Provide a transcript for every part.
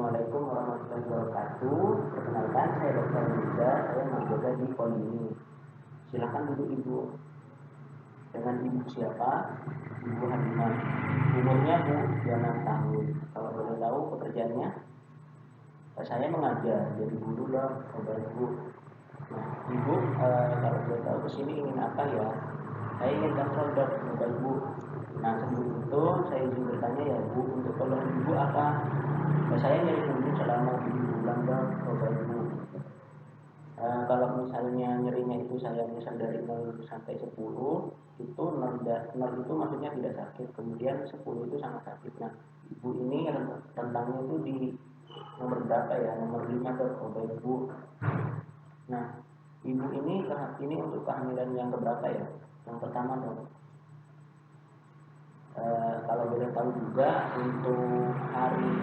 Assalamualaikum warahmatullahi wabarakatuh. Perkenalkan, saya Dr. Yuda. Saya menjaga di poli ini. Silakan duduk Ibu. Dengan Ibu siapa? Ibu Halimah. Umurnya Bu 26 tahun. Kalau boleh tahu pekerjaannya? Saya mengajar, jadi guru dong, Bapak Ibu. Nah, Ibu, kalau boleh tahu kesini ingin apa ya? Saya ingin kontrol dok, Bapak Ibu. Nah, sebelum itu saya izin bertanya ya Bu, untuk keluhan Ibu apa? Saya nyeri punggung selama 7 bulan dok, Bapak Ibu. Kalau misalnya nyerinya itu saya misal dari 0 sampai 10, itu 0 itu maksudnya tidak sakit, kemudian 10 itu sangat sakit. Nah, Ibu ini rentangnya itu di nomor berapa ya? Nomor 5 dok, Bapak Ibu. Nah, Ibu ini untuk kehamilan yang keberapa ya? Yang pertama dok. Kalau boleh tahu juga untuk hari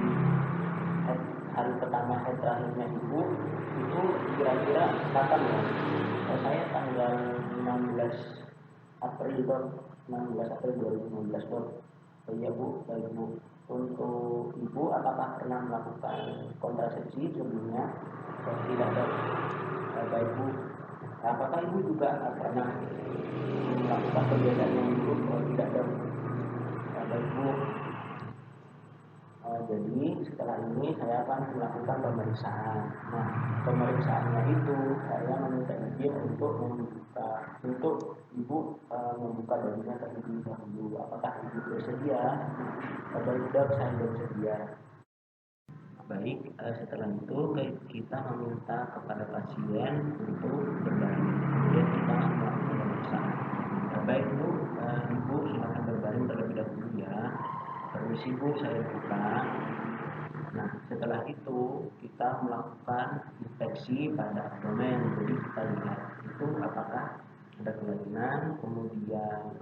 pertama head terakhirnya Ibu itu kira-kira kapan ya? Saya tanggal 16 April dok, 16 April 2016 dok. Iya Bu, baik Bu. Untuk Ibu apakah pernah melakukan kontrasepsi sebelumnya? Tidak dok. Baik Bu. Apakah Ibu juga pernah melakukan kegiatan yang buruk? Tidak dok. Baik Bu. Jadi setelah ini saya akan melakukan pemeriksaan. Nah, pemeriksaannya itu saya meminta izin untuk Ibu membuka bajunya terlebih dahulu. Apakah Ibu bersedia? Baik dok, saya bersedia. Baik, setelah itu kita meminta kepada pasien untuk berbaring. Kemudian kita melakukan pemeriksaan. Baik Bu, Ibu silakan berbaring terlebih dahulu ya. Permisi Bu, saya buka. Nah, setelah itu kita melakukan inspeksi pada abdomen. Jadi kita lihat itu apakah ada kelainan, kemudian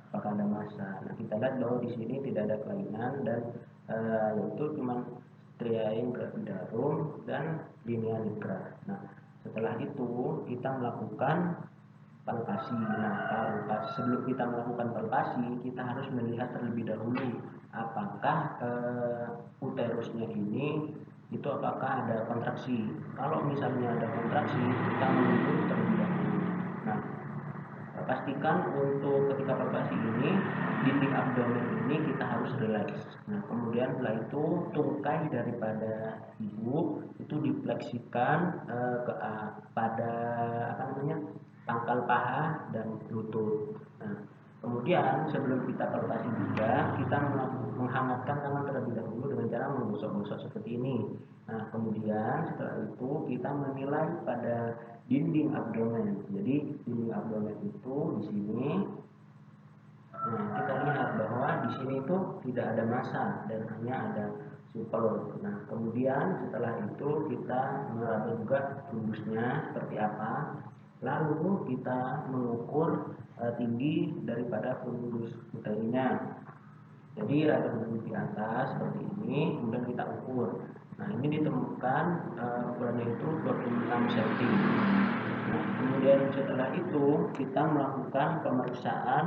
apakah ada massa. Nah, kita lihat bahwa di sini tidak ada kelainan dan yaitu cuma striae gravidarum dan linea nigra. Nah, setelah itu kita melakukan palpasi. Nah, sebelum kita melakukan palpasi, kita harus melihat terlebih dahulu apakah uterusnya ini itu apakah ada kontraksi. Kalau misalnya ada kontraksi, kita menunggu terlebih dahulu. Nah, pastikan untuk ketika palpasi ini dinding abdomen ini kita harus rileks. Nah, kemudian setelah itu tungkai daripada ibu itu difleksikan pada pangkal paha dan lutut. Nah, kemudian sebelum kita palpasi juga kita menghangatkan tangan terlebih dahulu dengan cara menggosok-gosok seperti ini. Nah, kemudian setelah itu kita menilai pada dinding abdomen. Jadi dinding abdomen itu di sini. Nah, kita lihat bahwa di sini itu tidak ada massa dan hanya ada supel. Nah, kemudian setelah itu kita meraba juga tumbusnya seperti apa. Lalu kita mengukur tinggi daripada fundus uterinya. Jadi raba dulu di atas seperti ini, kemudian kita ukur. Nah, ini ditemukan ukurannya itu 26 cm. Nah, kemudian setelah itu kita melakukan pemeriksaan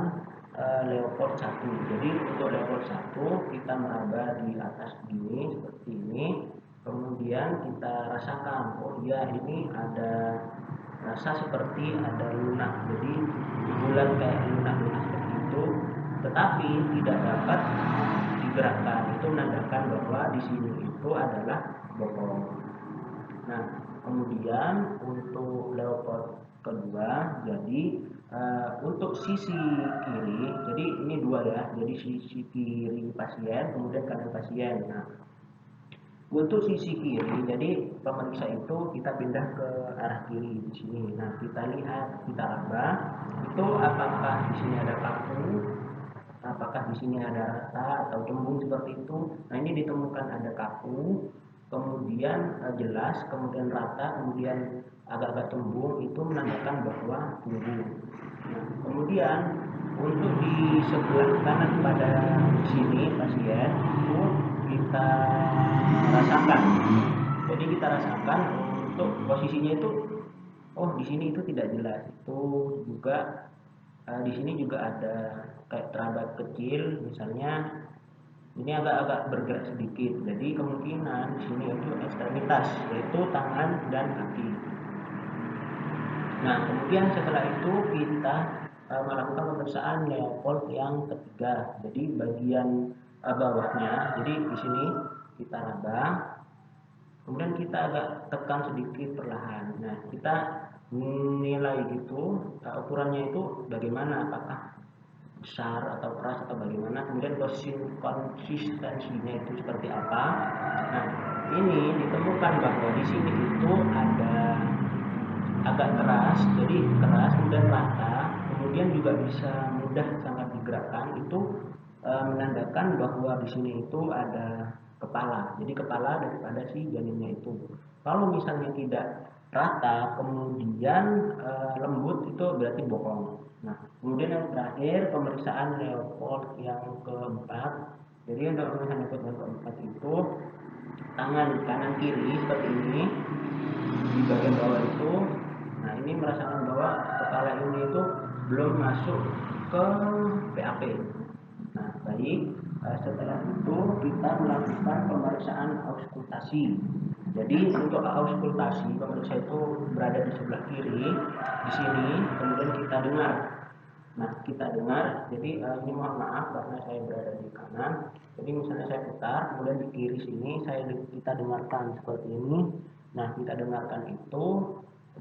Leopold 1. Jadi untuk Leopold 1 kita meraba di atas begini seperti ini. Kemudian kita rasakan, oh iya ini ada rasa seperti ada lunak. Jadi bulan kayak lunak-lunak seperti itu, tetapi tidak dapat digerakkan. Itu menandakan bahwa di sini itu adalah bokong. Nah, kemudian untuk Leopold kedua, jadi untuk sisi kiri, jadi ini dua ya, jadi sisi kiri pasien, kemudian kanan pasien. Nah, untuk sisi kiri, jadi pemeriksa itu kita pindah ke arah kiri di sini. Nah, kita lihat, kita raba, itu apakah di sini ada kaku, apakah di sini ada rata atau cembung seperti itu. Nah, ini ditemukan ada kaku, kemudian jelas, kemudian rata, kemudian agak-agak cembung, itu menandakan bahwa tumbuh. Nah, kemudian untuk di sebelah kanan pada sini pasien itu kita rasakan. Jadi kita rasakan untuk posisinya itu, oh di sini itu tidak jelas. Itu juga di sini juga ada kayak terabat kecil, misalnya ini agak-agak bergerak sedikit. Jadi kemungkinan di sini itu ekstremitas, yaitu tangan dan kaki. Nah, kemudian setelah itu kita melakukan pemeriksaan Leopold yang ketiga. Jadi bagian bawahnya, jadi di sini kita raba, kemudian kita agak tekan sedikit perlahan. Nah, kita nilai gitu ukurannya itu bagaimana, apakah besar atau keras atau bagaimana, kemudian konsistensinya itu seperti apa. Nah, ini ditemukan bahwa di sini itu ada agak keras, jadi keras kemudian rata, kemudian juga bisa mudah sangat digerakkan. Itu menandakan bahwa di sini itu ada kepala, jadi kepala daripada si janinnya itu. Kalau misalnya tidak rata kemudian lembut, itu berarti bohong. Nah, kemudian yang terakhir pemeriksaan Leopold yang keempat. Jadi untuk pemeriksaan Leopold yang keempat itu tangan kanan kiri seperti ini di bagian bawah itu. Nah, ini merasakan bahwa kepala ini itu belum masuk ke PAP. Nah, baik, setelah itu kita melakukan pemeriksaan auskultasi. Jadi untuk auskultasi, pemeriksa itu berada di sebelah kiri di sini, kemudian kita dengar. Nah, kita dengar. Jadi ini mohon maaf karena saya berada di kanan. Jadi misalnya saya putar, kemudian di kiri sini kita dengarkan seperti ini. Nah, kita dengarkan itu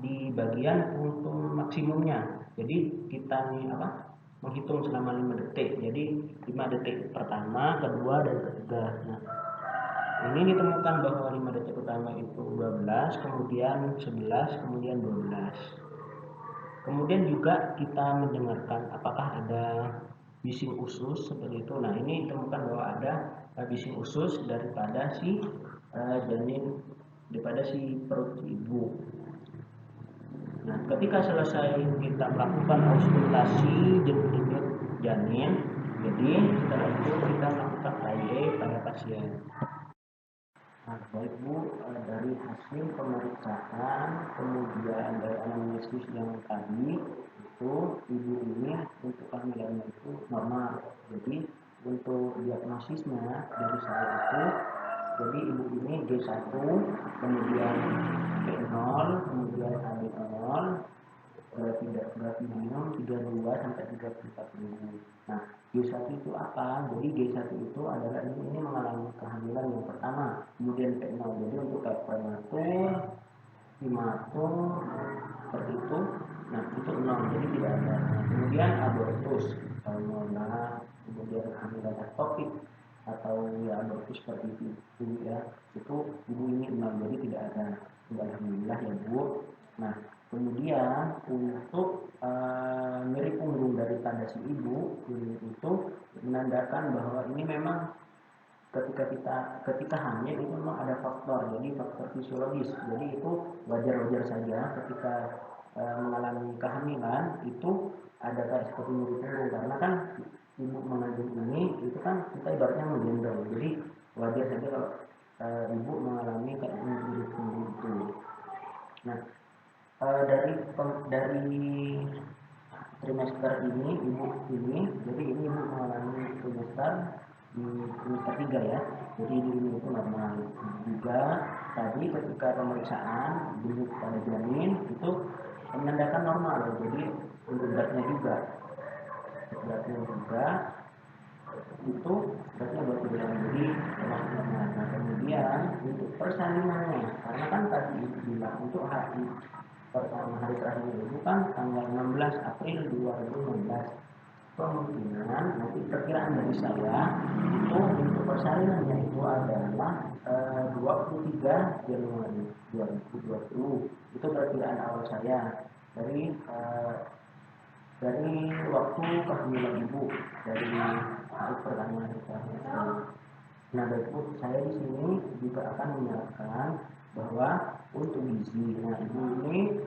di bagian untuk maksimumnya. Jadi kita nih menghitung selama 5 detik. Jadi 5 detik pertama, kedua, dan ketiga. Nah, ini ditemukan bahwa 5 detik pertama itu 12, kemudian 11, kemudian 12. Kemudian juga kita mendengarkan apakah ada bising usus seperti itu. Nah, ini ditemukan bahwa ada bising usus daripada si janin, daripada si perut ibu. Nah, ketika selesai kita melakukan auskultasi jepit janin, jadi setelah itu kita melakukan IE pada pasien. Nah, baik Bu, dari hasil pemeriksaan kemudian dari anamnesis yang tadi itu ibu ini untuk kehamilannya itu normal. Jadi untuk diagnosisnya dari saya itu, jadi ibu ini G1, kemudian B0, kemudian AB0, berarti minum 32 sampai 34 minggu. Nah, G1 itu apa? Jadi G1 itu adalah ini mengalami kehamilan yang pertama, kemudian P0. Jadi untuk kayak prematur, imatur, seperti itu. Nah, itu 0, jadi tidak ada. Nah, kemudian abortus, hormonal, kemudian kehamilan ektopik atau ya abortus seperti itu ya, itu ibu ini 0, jadi tidak ada. Alhamdulillah ya Bu. Nah, kemudian untuk nyeri punggung daripada si ibu ini itu menandakan bahwa ini memang ketika hamil itu memang ada faktor, jadi faktor fisiologis. Jadi itu wajar-wajar saja ketika mengalami kehamilan itu ada kayak seperti nyeri punggung, karena kan ibu mengandung ini itu kan kita ibaratnya menggendong, jadi wajar saja kalau ibu mengalami kayak nyeri punggung itu. Nah, dari trimester ini ibu ini, jadi ini ibu mengalami trimester di trimester 3 ya, jadi ini itu normal juga. Tadi ketika pemeriksaan denyut pada janin itu menandakan normal, jadi untuk beratnya juga itu beratnya 20 gram, jadi termasuk normal. Nah, kemudian untuk persalinannya, karena kan tadi ibu bilang untuk hari pertama, hari terakhir itu kan tanggal 16 April 2016. Kemungkinan nanti perkiraan dari saya itu untuk persalinannya itu adalah 23 Januari 2020. Itu perkiraan awal saya dari waktu kehamilan ibu, dari hari pertama itu. Nah, baikku, saya di sini juga akan menyerahkan bahwa untuk gizi, nah ibu ini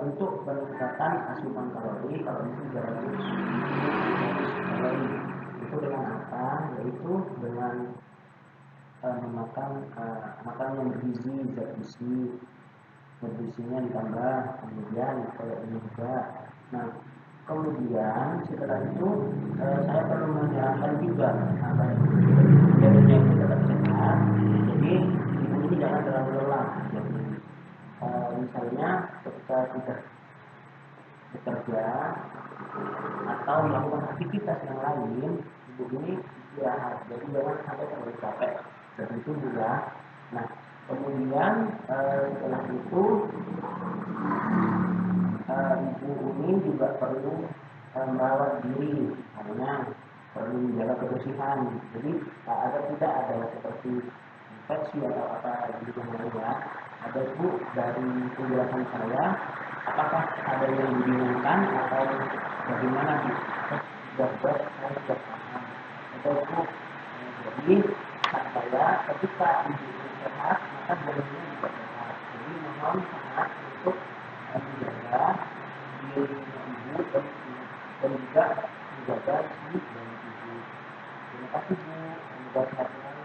untuk peningkatan asupan kalori, kalau itu 300 kalori, itu dengan apa? Yaitu dengan memakan makanan yang bergizi, zat gizi, nutrisinya ditambah, kemudian kayak ini juga. Nah, Kemudian setelah itu saya perlu menjalankan juga agar jadinya itu tetap sehat. Jadi ibu ini jangan terlalu lelah. Jadi misalnya ketika sudah bekerja atau melakukan aktivitas yang lain, ibu ini istirahat. Jadi jangan sampai terlalu capek dari tubuh ya. Nah, kemudian setelah itu ibu ini juga perlu merawat diri, misalnya perlu menjaga kebersihan. Jadi agar tidak ada seperti infeksi atau apa di yang ya. Ada ibu dari penjelasan saya, apakah ada yang dibingungkan atau bagaimana bu? Sudah saya sudah paham. Ada ibu jadi kata saya ketika ibu ini sehat maka badannya juga sehat. Jadi mohon sangat untuk menjaga diri ibu dan juga menjaga si dan ibu. Terima kasih bu. Semoga sehat selalu.